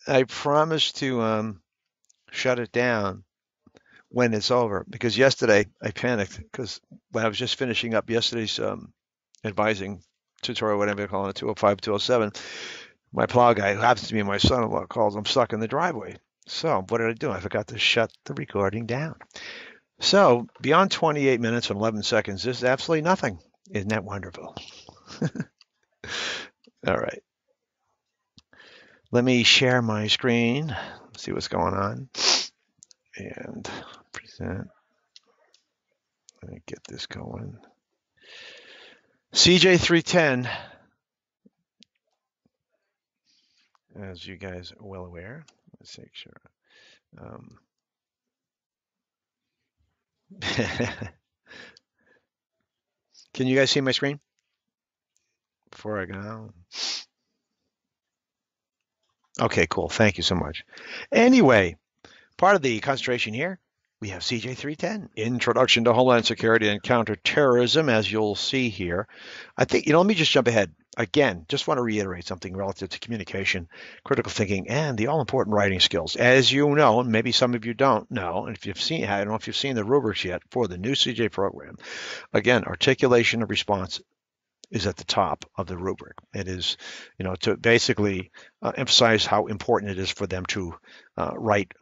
I promise to shut it down when it's over because yesterday I panicked because when I was just finishing up yesterday's advising tutorial, whatever you call it, 205, 207, my plow guy, who happens to be my son-in-law, calls. I'm stuck in the driveway. So what did I do? I forgot to shut the recording down. So beyond 28 minutes and 11 seconds, there's absolutely nothing. Isn't that wonderful? All right. Let me share my screen, see what's going on, and present. Let me get this going. CJ310, as you guys are well aware. Let's make sure. Can you guys see my screen before I go? Okay, cool. Thank you so much. Anyway, part of the concentration here, we have CJ310, Introduction to Homeland Security and Counterterrorism, as you'll see here. I think, let me just jump ahead. Again, just want to reiterate something relative to communication, critical thinking, and the all-important writing skills. As you know, and maybe some of you don't know, and if you've seen, I don't know if you've seen the rubrics yet for the new CJ program. Again, articulation of response is at the top of the rubric. It is, to basically emphasize how important it is for them to write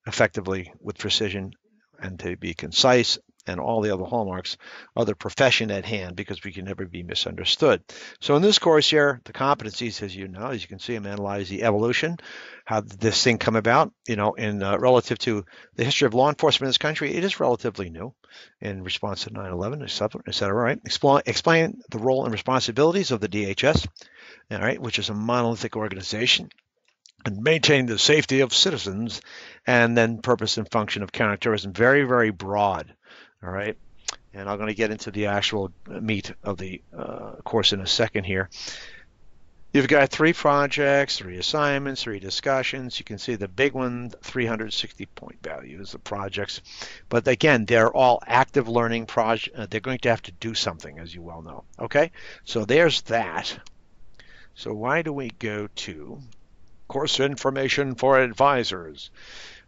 effectively with precision and to be concise and all the other hallmarks of the profession at hand, because we can never be misunderstood. So in this course here, the competencies, as you can see, I'm analyze the evolution, how did this thing come about, in relative to the history of law enforcement in this country. It is relatively new in response to 9/11, et cetera, right? Explain the role and responsibilities of the DHS, all right, which is a monolithic organization, and maintain the safety of citizens, and then purpose and function of counterterrorism. Very, very broad, all right? And I'm going to get into the actual meat of the course in a second here. You've got 3 projects, 3 assignments, 3 discussions. You can see the big one, 360 point values of projects. But again, they're all active learning projects. They're going to have to do something, as you well know. Okay, so there's that. So why do we go to course information for advisors?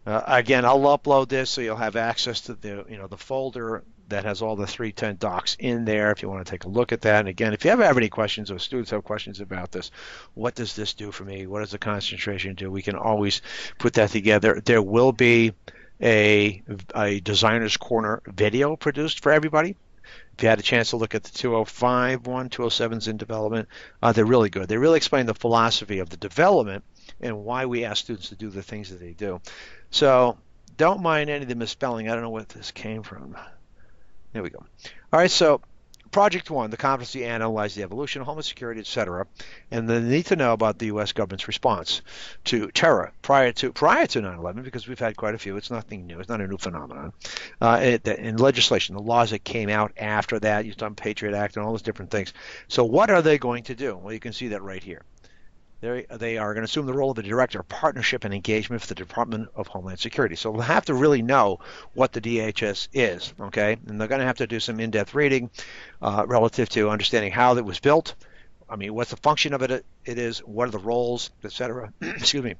Again, I'll upload this so you'll have access to the folder that has all the 310 docs in there if you want to take a look at that. And again, if you ever have any questions or students have questions about this, what does this do for me? What does the concentration do? We can always put that together. There will be a Designer's Corner video produced for everybody. If you had a chance to look at the 205 one, 207's in development, they're really good. They really explain the philosophy of the development and why we ask students to do the things that they do. So don't mind any of the misspelling. I don't know what this came from. There we go. All right, so Project 1, the competency analyze the evolution of homeland security, etc., and the need to know about the U.S. government's response to terror prior to 9/11, because we've had quite a few. It's nothing new. It's not a new phenomenon. In legislation, the laws that came out after that, you've done Patriot Act and all those different things. So what are they going to do? Well, you can see that right here. They are going to assume the role of the director of partnership and engagement for the Department of Homeland Security. So they'll have to really know what the DHS is, okay? And they're going to have to do some in-depth reading relative to understanding how it was built. I mean, what's the function of it is, what are the roles, etc. Excuse me.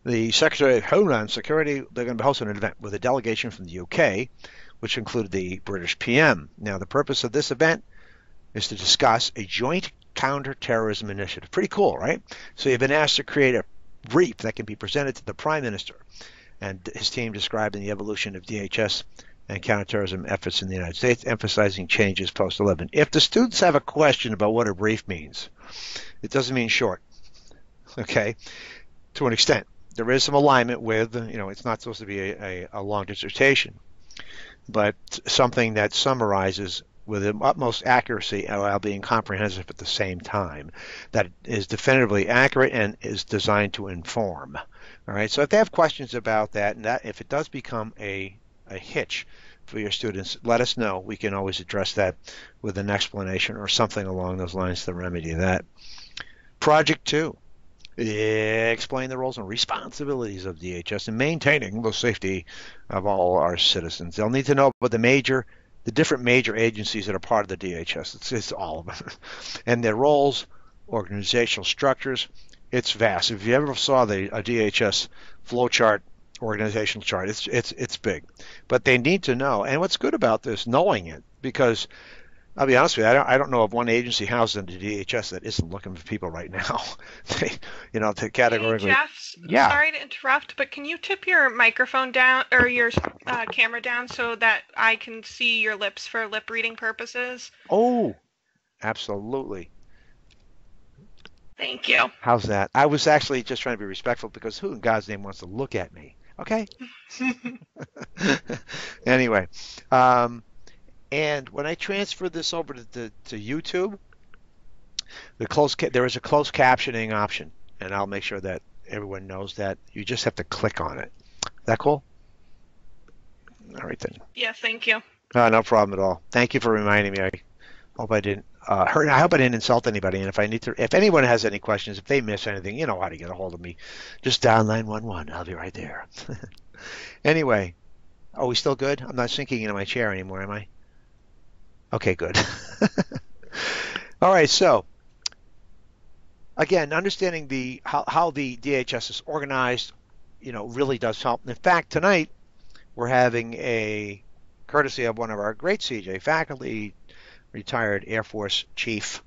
The Secretary of Homeland Security, they're going to be hosting an event with a delegation from the UK, which included the British PM. Now, the purpose of this event is to discuss a joint counterterrorism initiative. Pretty cool, right? So you've been asked to create a brief that can be presented to the Prime Minister and his team, describing the evolution of DHS and counterterrorism efforts in the United States, emphasizing changes post-11. If the students have a question about what a brief means, it doesn't mean short, okay? To an extent. There is some alignment with, it's not supposed to be a long dissertation, but something that summarizes with the utmost accuracy while being comprehensive at the same time, that is definitively accurate and is designed to inform. All right, so if they have questions about that, and that if it does become a hitch for your students, let us know. We can always address that with an explanation or something along those lines to remedy that. Project 2. Explain the roles and responsibilities of DHS in maintaining the safety of all our citizens. They'll need to know about the different major agencies that are part of the DHS. It's all of them. And their roles, organizational structures, It's vast. If you ever saw a DHS flow chart, organizational chart, it's big. But they need to know. And what's good about this, knowing it, because I'll be honest with you, I don't know of one agency housed in the DHS that isn't looking for people right now. They, to Hey categorically, Jeff, yeah. sorry to interrupt, but can you tip your microphone down or your camera down so that I can see your lips for lip reading purposes? Oh, absolutely. Thank you. How's that? I was actually just trying to be respectful because who in God's name wants to look at me? Okay. Anyway, um, and when I transfer this over to YouTube, there is a closed captioning option, and I'll make sure that everyone knows that. You just have to click on it. Is that cool? All right then. Yes, thank you. No problem at all. Thank you for reminding me. I hope I didn't hurt. I hope I didn't insult anybody. And if anyone has any questions, if they miss anything, you know how to get a hold of me. Just dial 911. I'll be right there. Anyway, are we still good? I'm not sinking into my chair anymore, am I? Okay, good. All right, so again, understanding how the DHS is organized, really does help. In fact, tonight we're having a courtesy of one of our great CJ faculty, retired Air Force chief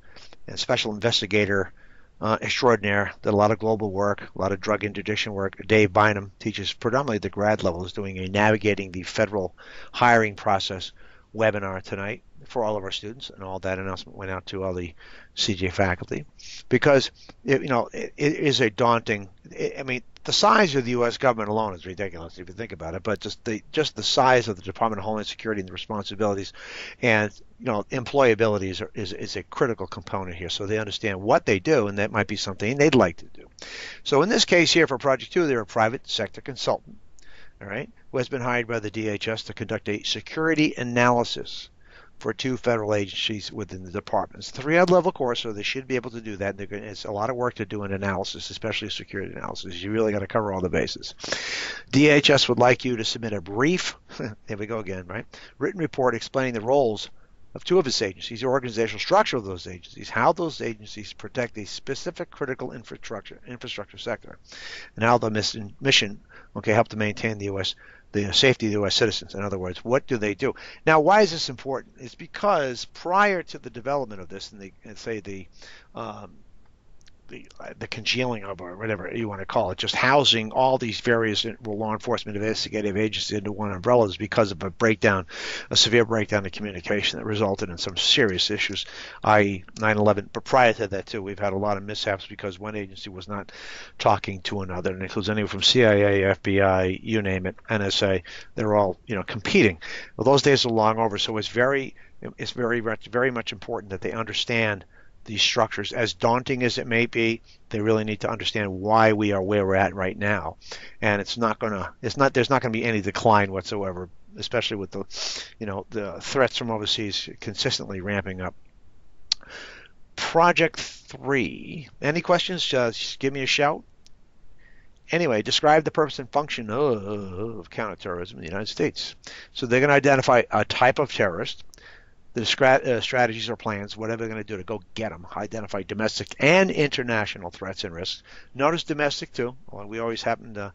and special investigator extraordinaire, did a lot of global work, a lot of drug interdiction work. Dave Bynum teaches predominantly the grad levels, doing a navigating the federal hiring process webinar tonight for all of our students, and all that announcement went out to all the CJ faculty because it is a daunting. I mean, the size of the U.S. government alone is ridiculous if you think about it. But just the size of the Department of Homeland Security and the responsibilities, and employability is a critical component here. So they understand what they do, and that might be something they'd like to do. So in this case here for Project 2, they're a private sector consultant, all right, who has been hired by the DHS to conduct a security analysis for 2 federal agencies within the department. It's a 3-level course, so they should be able to do that. It's a lot of work to do an analysis, especially a security analysis. You really got to cover all the bases. DHS would like you to submit a brief, there we go again, right? Written report explaining the roles of 2 of its agencies, the organizational structure of those agencies, how those agencies protect a specific critical infrastructure sector, and how the mission help to maintain the safety of the U.S. citizens. In other words, what do they do? Now, why is this important? It's because prior to the development of this, the congealing of, or whatever you want to call it, just housing all these various law enforcement investigative agencies into one umbrella is because of a severe breakdown in communication that resulted in some serious issues, i.e. 9/11. But prior to that, too, we've had a lot of mishaps because one agency was not talking to another, and it includes anywhere from CIA, FBI, you name it, NSA. They're all, competing. Well, those days are long over, so it's very much important that they understand these structures. As daunting as it may be, they really need to understand why we are where we're at right now. And there's not going to be any decline whatsoever, especially with the threats from overseas consistently ramping up. Project 3. Any questions? Just give me a shout. Anyway, describe the purpose and function of counterterrorism in the United States. So they're going to identify a type of terrorist, the strategies or plans, whatever they're going to do to go get them, identify domestic and international threats and risks. Notice domestic too. Well, we always happen to,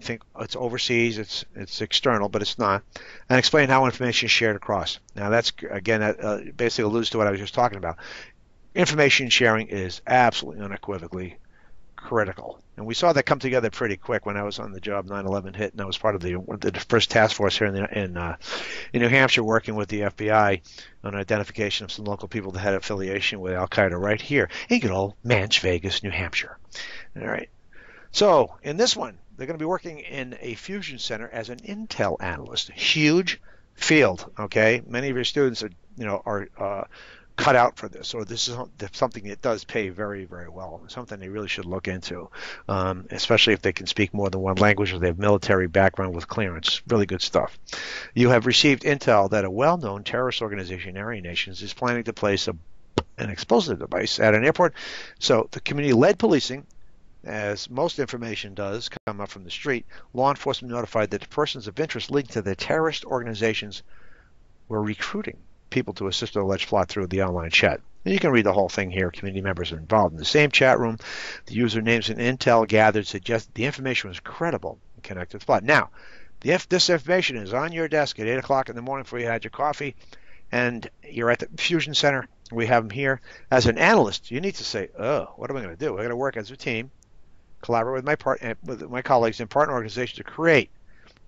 think it's overseas, it's external, but it's not. And explain how information is shared across. Now that's, again, that basically alludes to what I was just talking about. Information sharing is absolutely unequivocally critical. And we saw that come together pretty quick when I was on the job. 9/11 hit, and I was part of the first task force here in New Hampshire, working with the FBI on identification of some local people that had affiliation with Al Qaeda right here in good old Manch Vegas, New Hampshire. All right. So in this one, they're going to be working in a fusion center as an intel analyst. Huge field. Okay, many of your students are cut out for this, or this is something that does pay very, very well. Something they really should look into, especially if they can speak more than one language or they have military background with clearance. Really good stuff. You have received intel that a well-known terrorist organization, Aryan Nations, is planning to place an explosive device at an airport. So the community-led policing, as most information does come up from the street, law enforcement notified that the persons of interest linked to the terrorist organizations were recruiting people to assist with the alleged plot through the online chat. And you can read the whole thing here. Community members are involved in the same chat room. The usernames and intel gathered suggest the information was credible and connected to the plot. Now, if this information is on your desk at 8 o'clock in the morning before you had your coffee, and you're at the Fusion Center, we have them here. As an analyst, you need to say, oh, what am I going to do? I'm going to work as a team, collaborate with my colleagues and partner organizations to create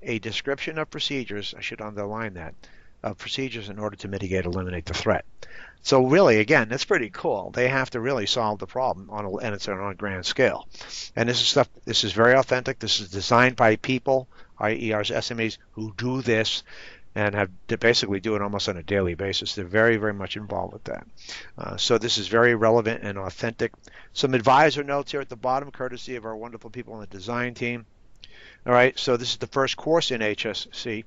a description of procedures, I should underline that, of procedures in order to mitigate, eliminate the threat. So really, again, that's pretty cool. They have to really solve the problem and it's on a grand scale. And this is very authentic. This is designed by people, i.e. our SMEs, who do this and basically do it almost on a daily basis. They're very, very much involved with that. So this is very relevant and authentic. Some advisor notes here at the bottom, courtesy of our wonderful people on the design team. All right, so this is the first course in HSC.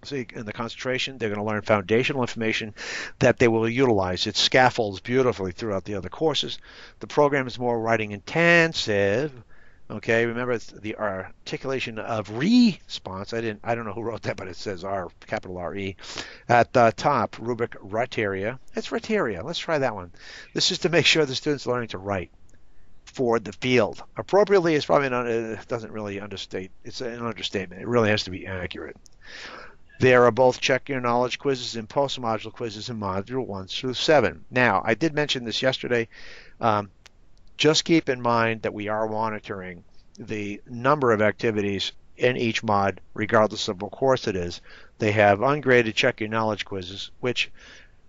See, in the concentration, they're going to learn foundational information that they will utilize. It scaffolds beautifully throughout the other courses. The program is more writing intensive. Okay, remember the articulation of response. I don't know who wrote that, but it says R, capital R-E. At the top, rubric Writeria. It's Writeria. Let's try that one. This is to make sure the student's learning to write for the field. Appropriately is probably not, it doesn't really understate. It's an understatement. It really has to be accurate. There are both check your knowledge quizzes and post-module quizzes in module 1 through 7. Now, I did mention this yesterday. Just keep in mind that we are monitoring the number of activities in each mod, regardless of what course it is. They have ungraded check your knowledge quizzes, which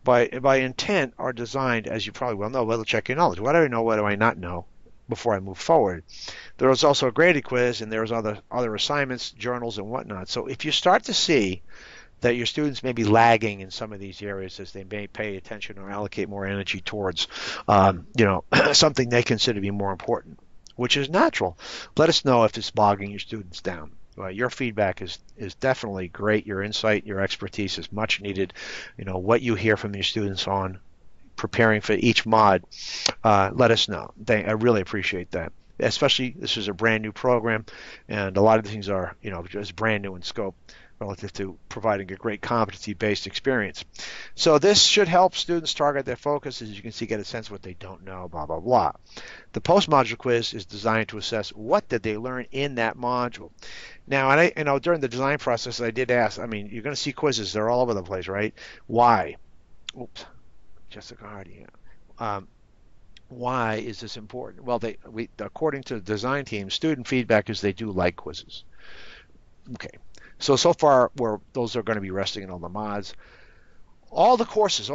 by intent are designed, as you probably well know, well, to check your knowledge. What do I know, what do I not know before I move forward? There is also a graded quiz, and there's other assignments, journals, and whatnot. So if you start to see that your students may be lagging in some of these areas as they may pay attention or allocate more energy towards, something they consider to be more important, which is natural. Let us know if it's bogging your students down. Your feedback is definitely great. Your insight, your expertise is much needed. What you hear from your students on preparing for each mod, let us know. I really appreciate that. Especially, this is a brand new program, and a lot of things are, just brand new in scope relative to providing a great competency-based experience. So this should help students target their focus, as you can see, get a sense of what they don't know, blah, blah, blah. The post-module quiz is designed to assess what did they learn in that module. Now, and during the design process, I did ask, you're going to see quizzes. They're all over the place, right? Why? Oops, Jessica Hardy. Why is this important? Well, according to the design team, student feedback is they do like quizzes. Okay. So far, those are going to be resting in all the mods. All the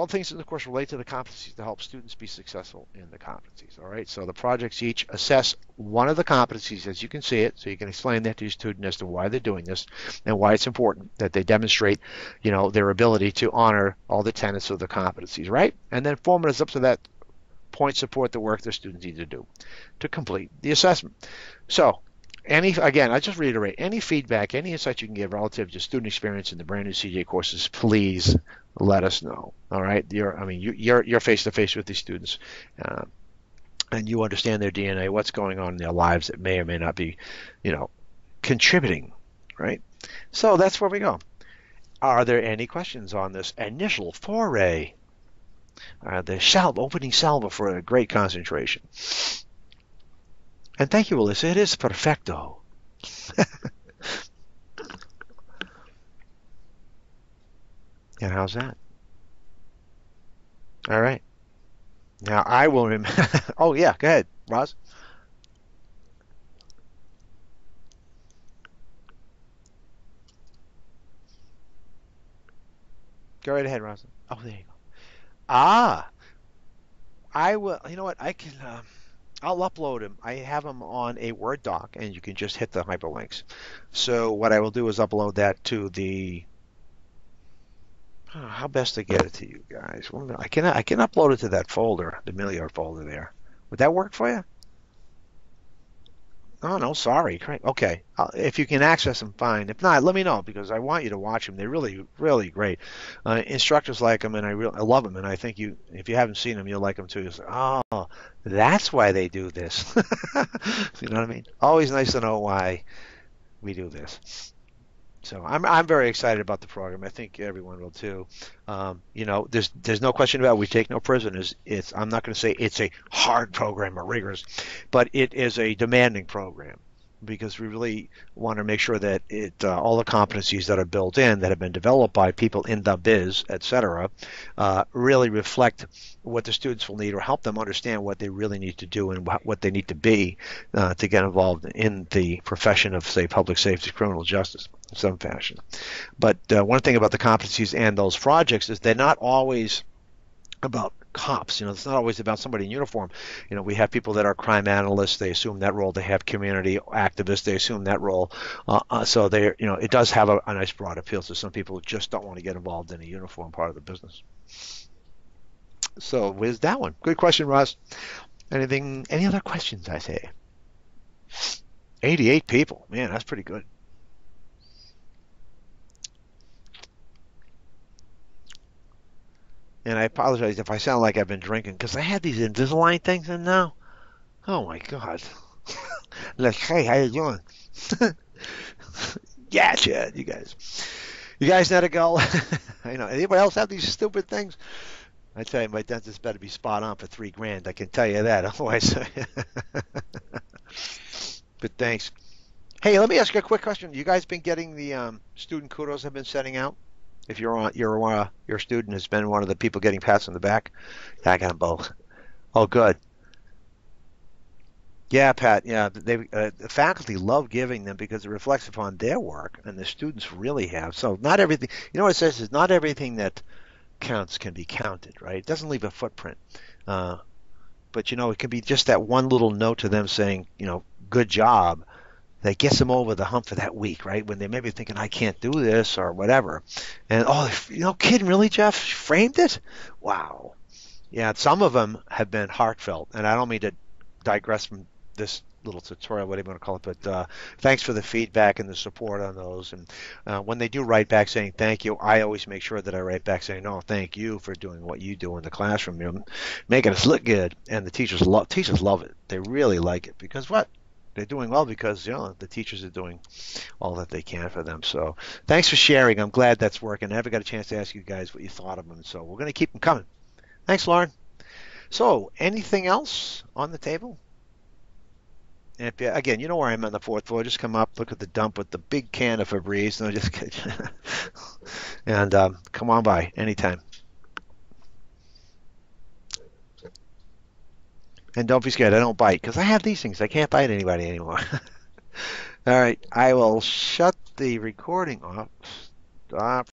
things in the course relate to the competencies to help students be successful in the competencies. All right. So the projects each assess one of the competencies as you can see it. So you can explain that to your student as to why they're doing this and why it's important that they demonstrate, their ability to honor all the tenets of the competencies. Right. And then format is up to that point support the work the students need to do to complete the assessment. So again, I just reiterate, any feedback, any insight you can give relative to student experience in the brand new CJ courses, please let us know. All right, you're face to face with these students, and you understand their DNA, what's going on in their lives that may or may not be, contributing. Right. So that's where we go. Are there any questions on this initial foray? The opening salvo for a great concentration. And thank you, Alyssa. It is perfecto. And how's that? All right. Now I will remember. Oh, yeah. Go ahead, Roz. Go right ahead, Roz. Oh, there you go. I will. You know what? I can. I'll upload them. I have them on a Word doc, and you can just hit the hyperlinks. So what I will do is upload that to the. How best to get it to you guys? I can upload it to that folder, the Milliard folder there. Would that work for you? Oh, no, sorry. Okay. If you can access them, fine. If not, let me know, because I want you to watch them. They're really, really great. Instructors like them, and I love them. And I think if you haven't seen them, you'll like them too. You'll say, oh, that's why they do this. You know what I mean? Always nice to know why we do this. So I'm very excited about the program. I think everyone will too. There's no question about it. We take no prisoners. I'm not going to say it's a hard program or rigorous, but it is a demanding program because we really want to make sure that all the competencies that are built in that have been developed by people in the biz, etc., really reflect what the students will need or help them understand what they really need to do and what they need to be to get involved in the profession of, say, public safety, criminal justice in some fashion. But one thing about the competencies and those projects is they're not always about cops. It's not always about somebody in uniform. We have people that are crime analysts. They assume that role. They have community activists. They assume that role. So it does have a nice broad appeal to some people who just don't want to get involved in a uniform part of the business. So where's that one? Good question, Russ. Any other questions, I say? 88 people. Man, that's pretty good. And I apologize if I sound like I've been drinking because I had these Invisalign things in now. Oh my God. Like, hey, how you doing? Yeah, Chad, you guys know to go. I know. Anybody else have these stupid things? I tell you, my dentist better be spot on for $3,000. I can tell you that. Otherwise, but thanks. Hey, let me ask you a quick question. You guys been getting the student kudos I've been sending out? If your student has been one of the people getting pats on the back, yeah, I got them both. Oh, good. Yeah, Pat. Yeah, the faculty love giving them because it reflects upon their work, and the students really have. So not everything. You know what it says is not everything that counts can be counted, right? It doesn't leave a footprint. But it can be just that one little note to them saying, good job, that gets them over the hump for that week, right? When they may be thinking, I can't do this or whatever. And, kidding, really, Jeff? Framed it? Wow. Yeah, some of them have been heartfelt. And I don't mean to digress from this little tutorial, whatever you want to call it, but thanks for the feedback and the support on those. And when they do write back saying thank you, I always make sure that I write back saying, no, thank you for doing what you do in the classroom. You're making us look good. And the teachers love it. They really like it because what? They're doing well because the teachers are doing all that they can for them. So thanks for sharing. I'm glad that's working. I haven't got a chance to ask you guys what you thought of them. So we're going to keep them coming. Thanks, Lauren. So anything else on the table? And again, you know where I'm on the fourth floor. Just come up, look at the dump with the big can of Febreze. No, just and come on by anytime. And don't be scared. I don't bite because I have these things. I can't bite anybody anymore. All right. I will shut the recording off. Stop.